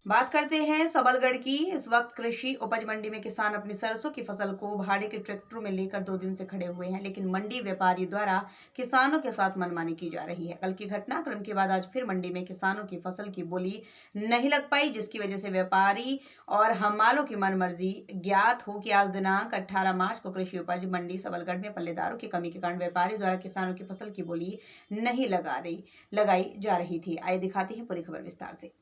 बात करते हैं सबलगढ़ की। इस वक्त कृषि उपज मंडी में किसान अपनी सरसों की फसल को भाड़े के ट्रैक्टरों में लेकर 2 दिन से खड़े हुए हैं, लेकिन मंडी व्यापारी द्वारा किसानों के साथ मनमानी की जा रही है। कल की घटनाक्रम के बाद आज फिर मंडी में किसानों की फसल की बोली नहीं लग पाई, जिसकी वजह से व्यापारी और हमालों की मनमर्जी। ज्ञात हो कि आज दिनांक 18 मार्च को कृषि उपज मंडी सबलगढ़ में पल्लेदारों की कमी के कारण व्यापारी द्वारा किसानों की फसल की बोली नहीं लगाई जा रही थी। आइए दिखाते हैं पूरी खबर विस्तार से।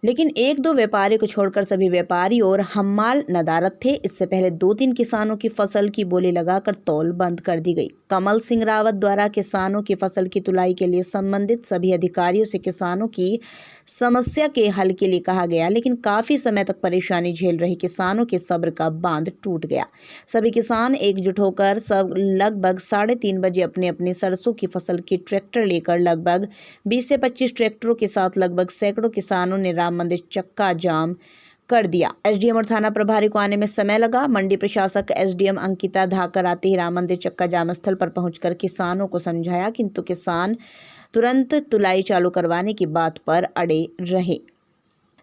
लेकिन एक दो व्यापारी को छोड़कर सभी व्यापारी और हम्माल नदारत थे। इससे पहले 2-3 किसानों की फसल की बोली लगाकर तौल बंद कर दी गई। कमल सिंह रावत द्वारा किसानों की फसल की तुलाई के लिए संबंधित सभी अधिकारियों से किसानों की समस्या के हल के लिए कहा गया, लेकिन काफी समय तक परेशानी झेल रहे किसानों के सब्र का बांध टूट गया। सभी किसान एकजुट होकर सब लगभग 3:30 बजे अपने अपने सरसों की फसल की ट्रैक्टर लेकर लगभग 20 से 25 ट्रैक्टरों के साथ लगभग सैकड़ों किसानों ने राम मंदिर चक्का जाम कर दिया। एसडीएम और थाना प्रभारी को आने में समय लगा। मंडी प्रशासक एसडीएम अंकिता धाकर आते ही राम मंदिर चक्का जाम स्थल पर पहुंचकर किसानों को समझाया, किंतु किसान तुरंत तुलाई चालू करवाने की बात पर अड़े रहे।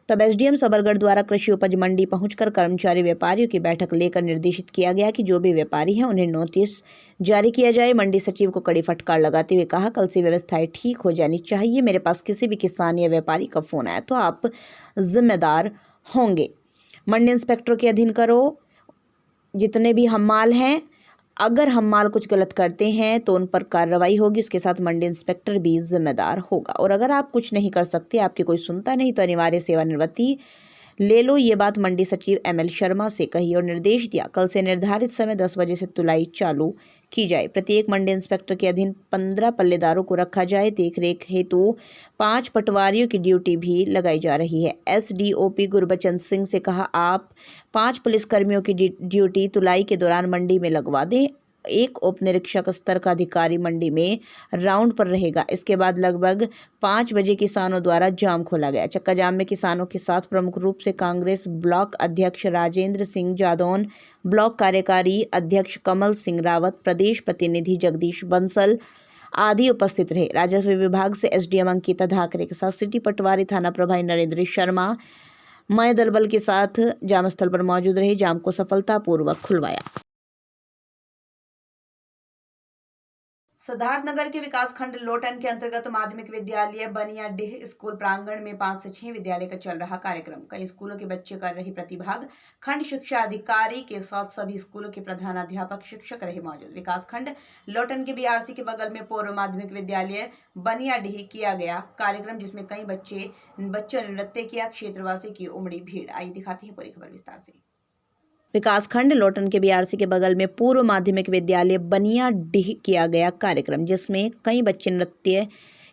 तब एसडीएम सबलगढ़ द्वारा कृषि उपज मंडी पहुंचकर कर्मचारी व्यापारियों की बैठक लेकर निर्देशित किया गया कि जो भी व्यापारी हैं उन्हें नोटिस जारी किया जाए। मंडी सचिव को कड़ी फटकार लगाते हुए कहा, कल से व्यवस्थाएं ठीक हो जानी चाहिए। मेरे पास किसी भी किसान या व्यापारी का फोन आया तो आप जिम्मेदार होंगे। मंडी इंस्पेक्टर के अधीन करो जितने भी हम्माल हैं। अगर हम्माल कुछ गलत करते हैं तो उन पर कार्रवाई होगी, उसके साथ मंडी इंस्पेक्टर भी जिम्मेदार होगा। और अगर आप कुछ नहीं कर सकते, आपकी कोई सुनता नहीं, तो अनिवार्य सेवानिवृत्ति ले लो। ये बात मंडी सचिव एमएल शर्मा से कही और निर्देश दिया, कल से निर्धारित समय 10 बजे से तुलाई चालू की जाए। प्रत्येक मंडी इंस्पेक्टर के अधीन 15 पल्लेदारों को रखा जाए। देखरेख हेतु 5 पटवारियों की ड्यूटी भी लगाई जा रही है। एसडीओपी गुरबचन सिंह से कहा, आप 5 पुलिसकर्मियों की ड्यूटी तुलाई के दौरान मंडी में लगवा दें। एक उप निरीक्षक स्तर का अधिकारी मंडी में राउंड पर रहेगा। इसके बाद लगभग 5 बजे किसानों द्वारा जाम खोला गया। चक्का जाम में किसानों के साथ प्रमुख रूप से कांग्रेस ब्लॉक अध्यक्ष राजेंद्र सिंह जादौन, ब्लॉक कार्यकारी अध्यक्ष कमल सिंह रावत, प्रदेश प्रतिनिधि जगदीश बंसल आदि उपस्थित रहे। राजस्व विभाग से एसडीएम अंकिता धाकरे के साथ सिटी पटवारी, थाना प्रभारी नरेंद्र शर्मा मय दलबल के साथ जाम स्थल पर मौजूद रहे। जाम को सफलतापूर्वक खुलवाया। सिद्धार्थनगर के विकासखंड लोटन के अंतर्गत माध्यमिक विद्यालय बनियाडीह स्कूल प्रांगण में 5 से 6 विद्यालय का चल रहा कार्यक्रम। कई स्कूलों के बच्चे कर रहे प्रतिभाग। खंड शिक्षा अधिकारी के साथ सभी स्कूलों के प्रधानाध्यापक शिक्षक रहे मौजूद। विकासखंड लोटन के बीआरसी के बगल में पूर्व माध्यमिक विद्यालय बनियाडीह किया गया कार्यक्रम, जिसमें कई बच्चों ने नृत्य किया। क्षेत्रवासी की उमड़ी भीड़। आइए दिखाती है पूरी खबर विस्तार से। विकासखंड लोटन के बीआरसी के बगल में पूर्व माध्यमिक विद्यालय बनियाडीह किया गया कार्यक्रम, जिसमें कई बच्चे नृत्य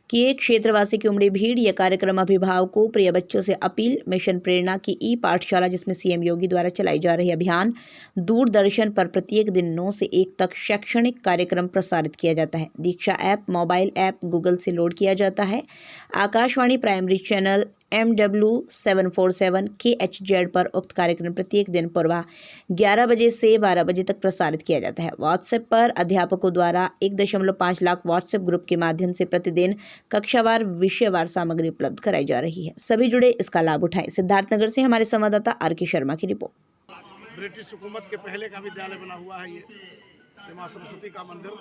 किए। क्षेत्रवासी की उमड़ी भीड़। यह कार्यक्रम अभिभावकों, प्रिय बच्चों से अपील। मिशन प्रेरणा की ई पाठशाला, जिसमें सीएम योगी द्वारा चलाई जा रही अभियान दूरदर्शन पर प्रत्येक दिन 9 से 1 तक शैक्षणिक कार्यक्रम प्रसारित किया जाता है। दीक्षा ऐप मोबाइल ऐप गूगल से लोड किया जाता है। Akashvani primary channel MW747 KHZ पर उक्त कार्यक्रम प्रत्येक दिन पूर्व 11 बजे से 12 बजे तक प्रसारित किया जाता है। व्हाट्सएप पर अध्यापकों द्वारा 1.5 लाख व्हाट्सएप ग्रुप के माध्यम से प्रतिदिन कक्षावार विषयवार सामग्री उपलब्ध कराई जा रही है। सभी जुड़े इसका लाभ उठाएं। सिद्धार्थनगर से हमारे संवाददाता आर.के. शर्मा की रिपोर्ट। ब्रिटिश हुकूमत के पहले का विद्यालय बना हुआ है ये माँ सरस्वती का मंदिर,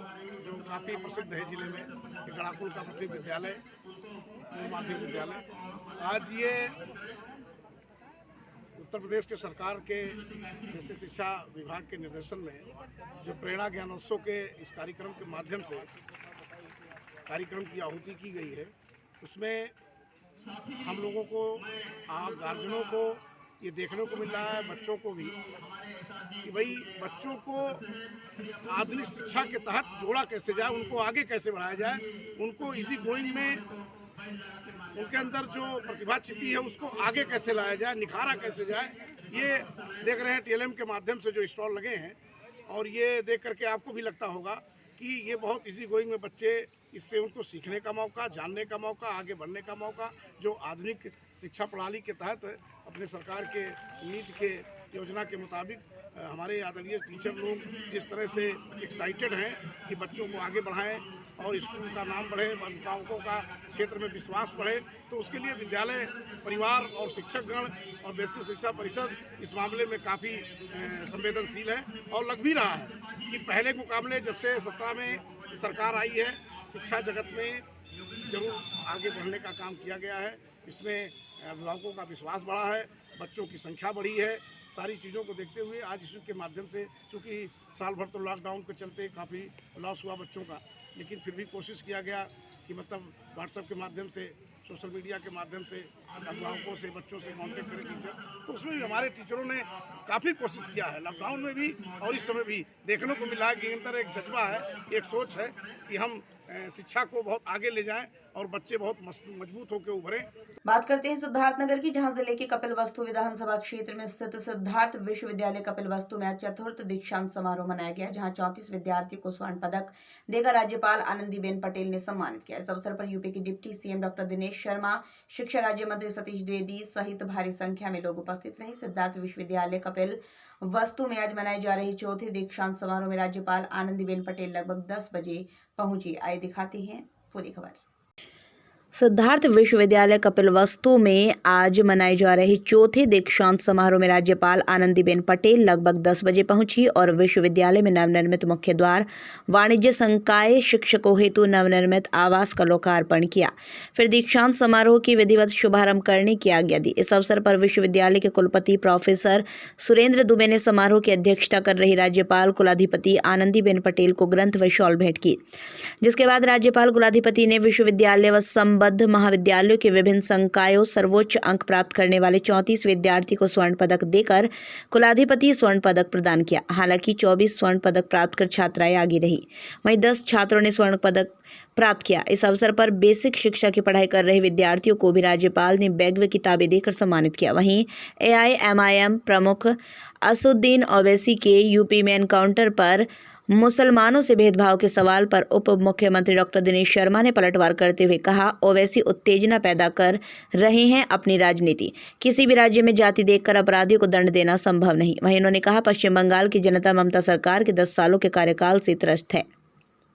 जो काफ़ी प्रसिद्ध है जिले में। गड़ाकुल का प्रसिद्ध विद्यालय, माध्यमिक विद्यालय। आज ये उत्तर प्रदेश के सरकार के निश्चित शिक्षा विभाग के निर्देशन में जो प्रेरणा ज्ञानोत्सव के इस कार्यक्रम के माध्यम से कार्यक्रम की आहुति की गई है, उसमें हम लोगों को, आप गार्जियनों को ये देखने को मिल रहा है, बच्चों को भी, कि भाई बच्चों को आधुनिक शिक्षा के तहत जोड़ा कैसे जाए, उनको आगे कैसे बढ़ाया जाए, उनको इजी गोइंग में उनके अंदर जो प्रतिभा छिपी है उसको आगे कैसे लाया जाए, निखारा कैसे जाए। ये देख रहे हैं टीएलएम के माध्यम से जो स्टॉल लगे हैं, और ये देख करके आपको भी लगता होगा कि ये बहुत इजी गोइंग में बच्चे, इससे उनको सीखने का मौका, जानने का मौका, आगे बढ़ने का मौका, जो आधुनिक शिक्षा प्रणाली के तहत अपने सरकार के नीति के योजना के मुताबिक हमारे आदरणीय टीचर लोग जिस तरह से एक्साइटेड हैं कि बच्चों को आगे बढ़ाएं और स्कूल का नाम बढ़े, अभिभावकों का क्षेत्र में विश्वास बढ़े, तो उसके लिए विद्यालय, परिवार और शिक्षकगण और बेसिक शिक्षा परिषद इस मामले में काफ़ी संवेदनशील है और लग भी रहा है कि पहले के मुकाबले जब से 17 में सरकार आई है, शिक्षा जगत में जरूर आगे बढ़ने का काम किया गया है। इसमें अभिभावकों का विश्वास बढ़ा है, बच्चों की संख्या बढ़ी है। सारी चीज़ों को देखते हुए आज इस के माध्यम से, चूँकि साल भर तो लॉकडाउन के चलते काफ़ी लॉस हुआ बच्चों का, लेकिन फिर भी कोशिश किया गया कि मतलब व्हाट्सएप के माध्यम से, सोशल मीडिया के माध्यम से अभिभावकों से, बच्चों से कांटेक्ट करें टीचर। तो उसमें भी हमारे टीचरों ने काफ़ी कोशिश किया है, लॉकडाउन में भी और इस समय भी देखने को मिला है कि अंदर एक जज्बा है, एक सोच है कि हम शिक्षा को बहुत आगे ले जाएं और बच्चे बहुत मजबूत होकर उभरें। बात करते हैं सिद्धार्थनगर की, जहां जिले के कपिलवस्तु विधानसभा क्षेत्र में स्थित सिद्धार्थ विश्वविद्यालय कपिलवस्तु में आज चतुर्थ दीक्षांत समारोह मनाया गया, जहां 34 विद्यार्थियों को स्वर्ण पदक देकर राज्यपाल आनंदीबेन पटेल ने सम्मानित किया। इस अवसर पर यूपी के deputy CM doctor Dinesh Sharma, शिक्षा राज्य मंत्री सतीश द्विवेदी सहित भारी संख्या में लोग उपस्थित रहे। सिद्धार्थ विश्वविद्यालय कपिलवस्तु में आज मनाए जा रहे चौथे दीक्षांत समारोह में राज्यपाल आनंदीबेन पटेल लगभग 10 बजे पहुंची। आइए दिखाते हैं पूरी खबर। सिद्धार्थ विश्वविद्यालय कपिलवस्तु में आज मनाए जा रहे चौथे दीक्षांत समारोह में राज्यपाल आनंदीबेन पटेल लगभग 10 बजे पहुंची और विश्वविद्यालय में नवनिर्मित मुख्य द्वार, वाणिज्य संकाय, शिक्षकों हेतु नवनिर्मित आवास का लोकार्पण किया। फिर दीक्षांत समारोह की विधिवत शुभारंभ करने की आज्ञा दी। इस अवसर पर विश्वविद्यालय के कुलपति प्रोफेसर सुरेंद्र दुबे ने समारोह की अध्यक्षता कर रही राज्यपाल कुलाधिपति आनंदीबेन पटेल को ग्रंथ व शॉल भेंट की, जिसके बाद राज्यपाल कुलाधिपति ने विश्वविद्यालय व संबद्ध महाविद्यालयों के विभिन्न संकायों सर्वोच्च अंक प्राप्त करने वाले 34 विद्यार्थी को स्वर्ण पदक देकर कुलाधिपति स्वर्ण पदक प्रदान किया। हालांकि 24 स्वर्ण पदक प्राप्त कर छात्राएं आगे रही, वहीं 10 छात्रों ने स्वर्ण पदक प्राप्त किया। इस अवसर पर बेसिक शिक्षा की पढ़ाई कर रहे विद्यार्थियों को भी राज्यपाल ने बैग व किताबें देकर सम्मानित किया। वहीं AIMIM प्रमुख असुद्दीन ओवैसी के यूपी में एनकाउंटर पर मुसलमानों से भेदभाव के सवाल पर उप मुख्यमंत्री डॉक्टर दिनेश शर्मा ने पलटवार करते हुए कहा, ओवैसी उत्तेजना पैदा कर रहे हैं अपनी राजनीति। किसी भी राज्य में जाति देखकर अपराधियों को दंड देना संभव नहीं। वहीं उन्होंने कहा, पश्चिम बंगाल की जनता ममता सरकार के 10 सालों के कार्यकाल से त्रस्त है।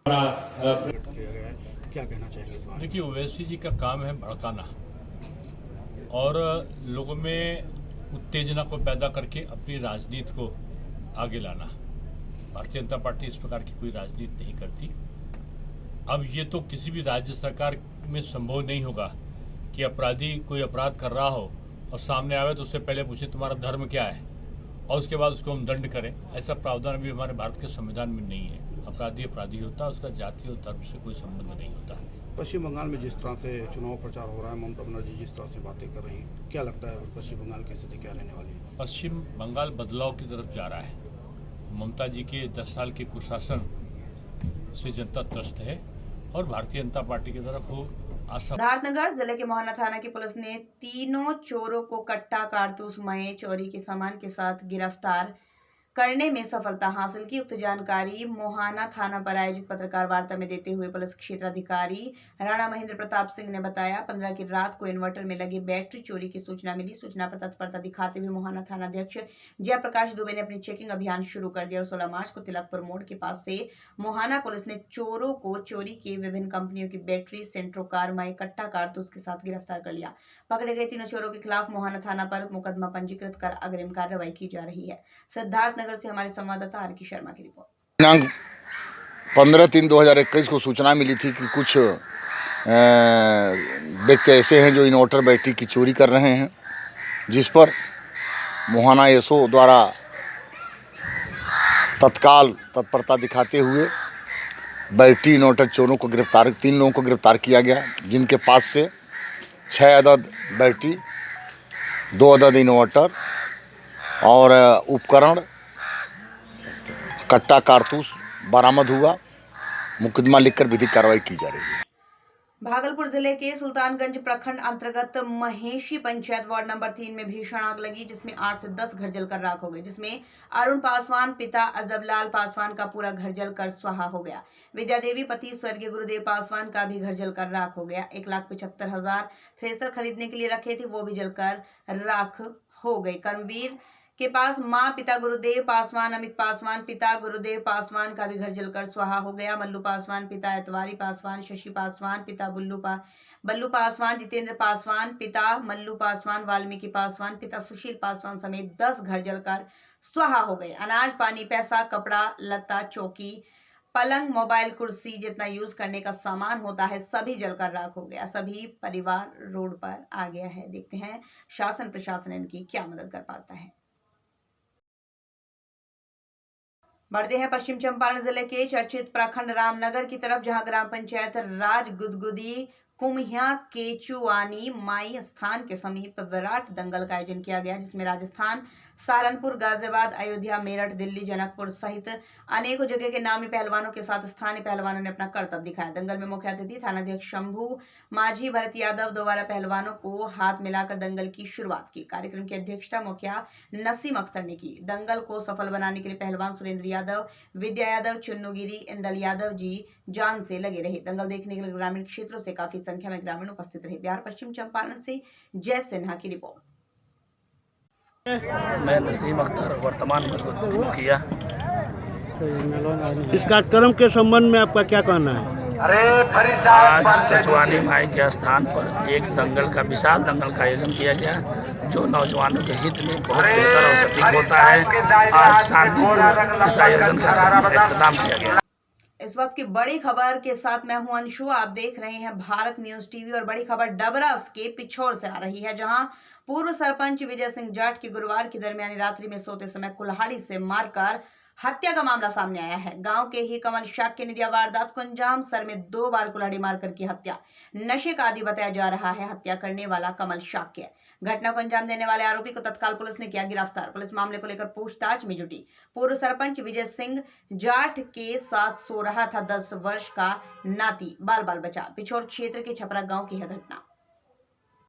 क्या कहना चाहिए? देखिए, ओवैसी जी का काम है भड़काना और लोगों में उत्तेजना को पैदा करके अपनी राजनीति को आगे लाना। भारतीय जनता पार्टी इस प्रकार की कोई राजनीति नहीं करती। अब ये तो किसी भी राज्य सरकार में संभव नहीं होगा कि अपराधी कोई अपराध कर रहा हो और सामने आवे तो उससे पहले पूछे तुम्हारा धर्म क्या है और उसके बाद उसको हम दंड करें। ऐसा प्रावधान भी हमारे भारत के संविधान में नहीं है। अपराधी अपराधी होता है, उसका जाति और धर्म से कोई संबंध नहीं होता। पश्चिम बंगाल में जिस तरह से चुनाव प्रचार हो रहा है, ममता बनर्जी जिस तरह से बातें कर रही हैं, क्या लगता है पश्चिम बंगाल की स्थिति क्या रहने वाली है? पश्चिम बंगाल बदलाव की तरफ जा रहा है। ममता जी के 10 साल के कुशासन से जनता त्रस्त है और भारतीय जनता पार्टी की तरफ वो आशा। सिद्धार्थनगर जिले के मोहाना थाना की पुलिस ने तीनों चोरों को कट्टा कारतूस मय चोरी के सामान के साथ गिरफ्तार करने में सफलता हासिल की। उक्त जानकारी मोहाना थाना पर आयोजित पत्रकार वार्ता में देते हुए पुलिस क्षेत्राधिकारी राणा महेंद्र प्रताप सिंह ने बताया, 15 की रात को इन्वर्टर में लगी बैटरी चोरी की सूचना मिली। सूचना पर तत्परता दिखाते हुए मोहाना थाना अध्यक्ष जयप्रकाश दुबे ने अपनी चेकिंग अभियान शुरू कर दिया और 16 मार्च को तिलकपुर मोड़ के पास से मोहाना पुलिस ने चोरों को चोरी के विभिन्न कंपनियों की बैटरी, सेंट्रो कार मय कट्टा कारतूस के साथ गिरफ्तार कर लिया। पकड़े गए तीनों चोरों के खिलाफ मोहाना थाना पर मुकदमा पंजीकृत कर अग्रिम कार्रवाई की जा रही है। सिद्धार्थनगर से हमारे संवाददाता आर के शर्मा की रिपोर्ट। दिनांक 15/3/2021 को सूचना मिली थी कि कुछ व्यक्ति ऐसे हैं जो इन्वर्टर बैटरी की चोरी कर रहे हैं, जिस पर मोहाना एसओ द्वारा तत्काल तत्परता दिखाते हुए बैटरी इन्वर्टर चोरों को 3 लोगों को गिरफ्तार किया गया, जिनके पास से 6 अदद बैटरी, 2 अदद इन्वर्टर और उपकरण कट्टा कारतूस बरामद हुआ। मुकदमा लिखकर विधिक कार्रवाई की जा रही है। भागलपुर जिले के सुल्तानगंज प्रखंड अंतर्गत महेशी पंचायत वार्ड नंबर 3 में भीषण आग लगी, जिसमें 8 से 10 घर जलकर राख हो गए, जिसमें अरुण पासवान पिता अजबलाल पासवान का पूरा घर जलकर स्वाहा हो गया। विद्या देवी पति स्वर्गीय गुरुदेव पासवान का भी घर जलकर राख हो गया। 1,75,000 थ्रेसर खरीदने के लिए रखे थे, वो भी जलकर राख हो गए। कर्मवीर के पास मां पिता गुरुदेव पासवान अमित पासवान पिता गुरुदेव पासवान का भी घर जलकर स्वाहा हो गया। मल्लू पासवान पिता एतवारी पासवान, शशि पासवान पिता बल्लू पासवान, जितेंद्र पासवान पिता मल्लू पासवान, वाल्मीकि पासवान पिता सुशील पासवान समेत 10 घर जलकर स्वाहा हो गए। अनाज, पानी, पैसा, कपड़ा लत्ता, चौकी, पलंग, मोबाइल, कुर्सी जितना यूज करने का सामान होता है सभी जलकर राख हो गया। सभी परिवार रोड पर आ गया है। देखते हैं शासन प्रशासन इनकी क्या मदद कर पाता है। बढ़ते हैं पश्चिम चंपारण जिले के चर्चित प्रखंड रामनगर की तरफ, जहां ग्राम पंचायत राज गुदगुदी कुम्हिया केचुआनी माई स्थान के समीप विराट दंगल का आयोजन किया गया, जिसमें राजस्थान, सहारनपुर, गाजियाबाद, अयोध्या, मेरठ, दिल्ली, जनकपुर सहित अनेकों जगह के नामी पहलवानों के साथ स्थानीय पहलवानों ने अपना करतब दिखाया। दंगल में मुख्य अतिथि थानाध्यक्ष शंभू माझी भरत यादव दोबारा पहलवानों को हाथ मिलाकर दंगल की शुरुआत की। कार्यक्रम की अध्यक्षता मुखिया नसीम अख्तर ने की। दंगल को सफल बनाने के लिए पहलवान सुरेंद्र यादव, विद्या यादव, चुन्नूगिरी, इंदल यादव जी जान से लगे रहे। दंगल देखने के लिए ग्रामीण क्षेत्रों से काफी संख्या में ग्रामीण उपस्थित रहे। बिहार पश्चिम चंपारण से जय सिन्हा की रिपोर्ट। मैं नसीम अख्तर, वर्तमान मुखिया। इस कार्यक्रम के संबंध में आपका क्या कहना है? आज कचुआनी माई के स्थान पर एक दंगल का विशाल दंगल का आयोजन किया गया, जो नौजवानों के हित में बहुत बेहतर और सटीक होता है। आज शांतिपूर्ण इस आयोजन का इख्तिताम किया गया। इस वक्त की बड़ी खबर के साथ मैं हूं अंशु, आप देख रहे हैं भारत न्यूज टीवी। और बड़ी खबर डबरस के पिछोर से आ रही है, जहां पूर्व सरपंच विजय सिंह जाट की गुरुवार की दरमियानी रात्रि में सोते समय कुल्हाड़ी से मारकर हत्या का मामला सामने आया है। गांव के ही कमल शाक्य ने दिया वारदात को अंजाम। सर में 2 बार कुल्हाड़ी मारकर की हत्या। नशे का आदी बताया जा रहा है हत्या करने वाला कमल शाक्य। घटना को अंजाम देने वाले आरोपी को तत्काल पुलिस ने किया गिरफ्तार। पुलिस मामले को लेकर पूछताछ में जुटी। पूर्व सरपंच विजय सिंह जाट के साथ सो रहा था 10 वर्ष का नाती, बाल बाल बचा। पिछोर क्षेत्र के छपरा गाँव की है घटना।